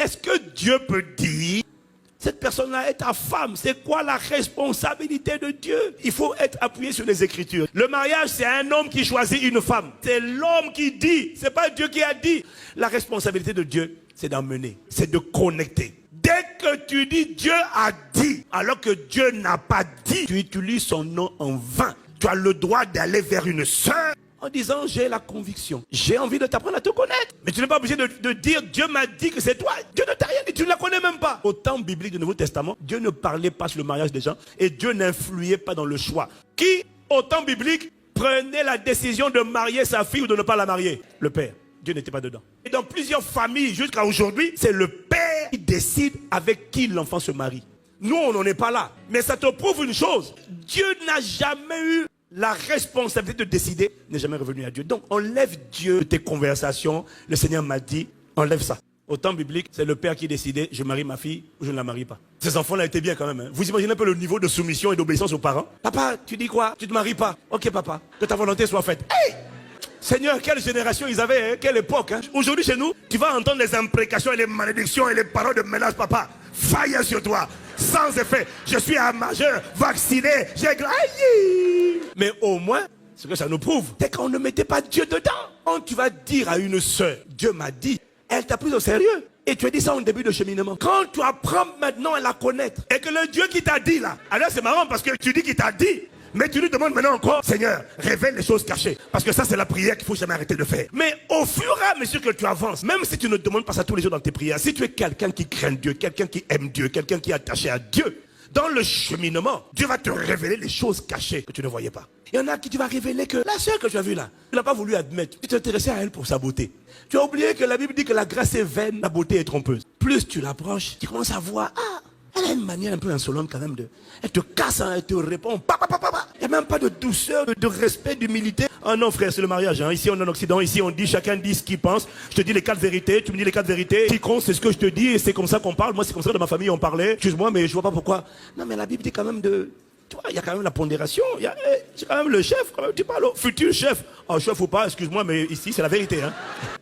est-ce que Dieu peut dire, cette personne-là est ta femme? C'est quoi la responsabilité de Dieu? Il faut être appuyé sur les Écritures. Le mariage, c'est un homme qui choisit une femme. C'est l'homme qui dit, c'est pas Dieu qui a dit. La responsabilité de Dieu, c'est d'emmener, c'est de connecter. Dès que tu dis Dieu a dit, alors que Dieu n'a pas dit, tu utilises son nom en vain. Tu as le droit d'aller vers une sœur en disant j'ai la conviction, j'ai envie de t'apprendre à te connaître. Mais tu n'es pas obligé de dire Dieu m'a dit que c'est toi. Dieu ne t'a rien dit, tu ne la connais même pas. Au temps biblique du Nouveau Testament, Dieu ne parlait pas sur le mariage des gens et Dieu n'influait pas dans le choix. Qui, au temps biblique, prenait la décision de marier sa fille ou de ne pas la marier? Le père. Dieu n'était pas dedans. Et dans plusieurs familles, jusqu'à aujourd'hui, c'est le père qui décide avec qui l'enfant se marie. Nous, on n'en est pas là. Mais ça te prouve une chose. Dieu n'a jamais eu la responsabilité de décider, n'est jamais revenu à Dieu. Donc, enlève Dieu de tes conversations. Le Seigneur m'a dit, enlève ça. Au temps biblique, c'est le père qui décidait, je marie ma fille ou je ne la marie pas. Ces enfants-là étaient bien quand même. Hein. Vous imaginez un peu le niveau de soumission et d'obéissance aux parents? Papa, tu dis quoi? Tu ne te maries pas? Ok, papa, que ta volonté soit faite. Hey! Seigneur, quelle génération ils avaient, hein? Quelle époque. Hein? Aujourd'hui, chez nous, tu vas entendre les imprécations et les malédictions et les paroles de ménage, papa. Faille sur toi. Sans effet. Je suis un majeur, vacciné, j'ai... Aïe! Mais au moins, ce que ça nous prouve, c'est qu'on ne mettait pas Dieu dedans. Quand tu vas dire à une sœur, Dieu m'a dit, elle t'a pris au sérieux. Et tu as dit ça au début de cheminement. Quand tu apprends maintenant à la connaître, et que le Dieu qui t'a dit là, alors c'est marrant parce que tu dis qu'il t'a dit, mais tu lui demandes maintenant encore, Seigneur, révèle les choses cachées. Parce que ça, c'est la prière qu'il ne faut jamais arrêter de faire. Mais au fur et à mesure que tu avances, même si tu ne demandes pas ça tous les jours dans tes prières, si tu es quelqu'un qui craint Dieu, quelqu'un qui aime Dieu, quelqu'un qui est attaché à Dieu, dans le cheminement, Dieu va te révéler les choses cachées que tu ne voyais pas. Il y en a qui tu vas révéler que la sœur que tu as vue là, tu n'as pas voulu admettre. Tu t'intéressais à elle pour sa beauté. Tu as oublié que la Bible dit que la grâce est vaine, la beauté est trompeuse. Plus tu l'approches, tu commences à voir, elle a une manière un peu insolente quand même de... Elle te casse, hein, elle te répond. Il n'y a même pas de douceur, de respect, d'humilité. Ah non frère, c'est le mariage. Hein. Ici on est en Occident, ici on dit, chacun dit ce qu'il pense. Je te dis les 4 vérités, tu me dis les 4 vérités. Qui compte, c'est ce que je te dis et c'est comme ça qu'on parle. Moi c'est comme ça dans ma famille on parlait. Excuse-moi mais je vois pas pourquoi. Non mais la Bible dit quand même de... Tu vois, il y a quand même la pondération. C'est quand même le chef, quand même. Tu parles au futur chef. Oh, chef ou pas, excuse-moi, mais ici c'est la vérité. Hein.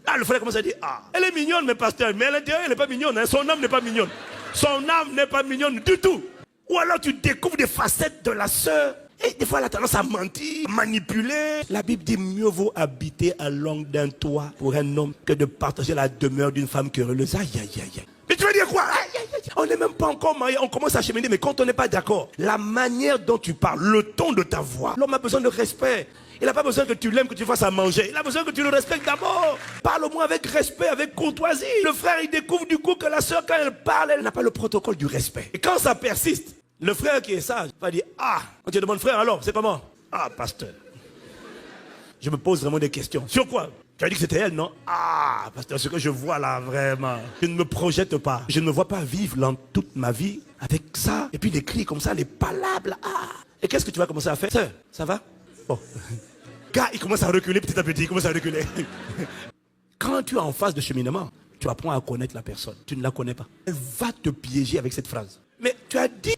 Là le frère commence à dire, elle est mignonne mais pasteur. Mais à l'intérieur elle n'est pas mignonne. Hein. Son âme n'est pas mignonne. Son âme n'est pas mignonne du tout. Ou alors tu découvres des facettes de la sœur. Et des fois elle a tendance à mentir, manipuler. La Bible dit mieux vaut habiter à l'angle d'un toit pour un homme que de partager la demeure d'une femme querelleuse. Aïe, aïe, aïe, aïe. Mais tu veux dire quoi? Aïe, aïe, aïe. On n'est même pas encore mariés, on commence à cheminer, mais quand on n'est pas d'accord, la manière dont tu parles, le ton de ta voix, l'homme a besoin de respect. Il n'a pas besoin que tu l'aimes, que tu fasses à manger. Il a besoin que tu le respectes d'abord. Parle au moins avec respect, avec courtoisie. Le frère, il découvre du coup que la sœur, quand elle parle, elle n'a pas le protocole du respect. Et quand ça persiste, le frère qui est sage va dire, on te demande frère alors, c'est comment? Pasteur. Je me pose vraiment des questions. Sur quoi? Tu as dit que c'était elle, non? Pasteur, ce que je vois là, vraiment, je ne me projette pas. Je ne me vois pas vivre toute ma vie avec ça. Et puis des cris comme ça, les palabres. Et qu'est-ce que tu vas commencer à faire? Sœur, ça va? Bon. Gars, il commence à reculer petit à petit, il commence à reculer. Quand tu es en phase de cheminement, tu apprends à connaître la personne. Tu ne la connais pas. Elle va te piéger avec cette phrase. Mais tu as dit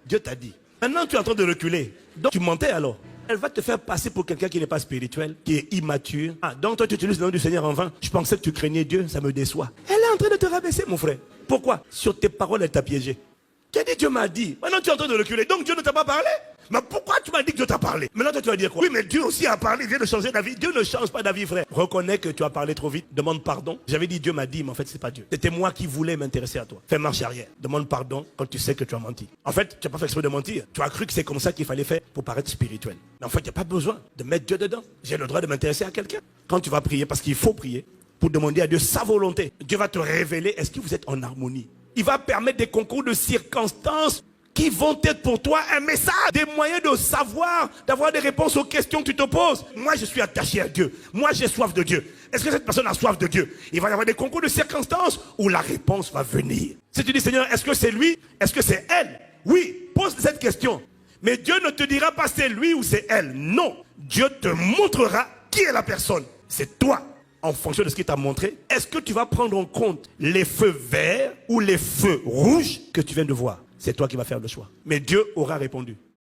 Dieu t'a dit. Maintenant, tu es en train de reculer. Donc, tu mentais alors. Elle va te faire passer pour quelqu'un qui n'est pas spirituel, qui est immature. Donc toi, tu utilises le nom du Seigneur en vain. Je pensais que tu craignais Dieu, ça me déçoit. Elle est en train de te rabaisser, mon frère. Pourquoi? Sur tes paroles, elle t'a piégé. Tu as dit Dieu m'a dit. Maintenant, tu es en train de reculer. Donc Dieu ne t'a pas parlé? Mais pourquoi tu m'as dit que Dieu t'a parlé? Maintenant, toi, tu vas dire quoi? Oui, mais Dieu aussi a parlé, il vient de changer d'avis. Dieu ne change pas d'avis, frère. Reconnais que tu as parlé trop vite, demande pardon. J'avais dit Dieu m'a dit, mais en fait, c'est pas Dieu. C'était moi qui voulais m'intéresser à toi. Fais marche arrière. Demande pardon quand tu sais que tu as menti. En fait, tu n'as pas fait exprès de mentir. Tu as cru que c'est comme ça qu'il fallait faire pour paraître spirituel. Mais en fait, il n'y a pas besoin de mettre Dieu dedans. J'ai le droit de m'intéresser à quelqu'un. Quand tu vas prier, parce qu'il faut prier, pour demander à Dieu sa volonté, Dieu va te révéler, est-ce que vous êtes en harmonie? Il va permettre des concours de circonstances qui vont être pour toi un message, des moyens de savoir, d'avoir des réponses aux questions que tu te poses. Moi, je suis attaché à Dieu. Moi, j'ai soif de Dieu. Est-ce que cette personne a soif de Dieu? Il va y avoir des concours de circonstances où la réponse va venir. Si tu dis, Seigneur, est-ce que c'est lui? Est-ce que c'est elle? Oui, pose cette question. Mais Dieu ne te dira pas c'est lui ou c'est elle. Non, Dieu te montrera qui est la personne. C'est toi. En fonction de ce qu'il t'a montré, est-ce que tu vas prendre en compte les feux verts ou les feux rouges que tu viens de voir? C'est toi qui vas faire le choix. Mais Dieu aura répondu.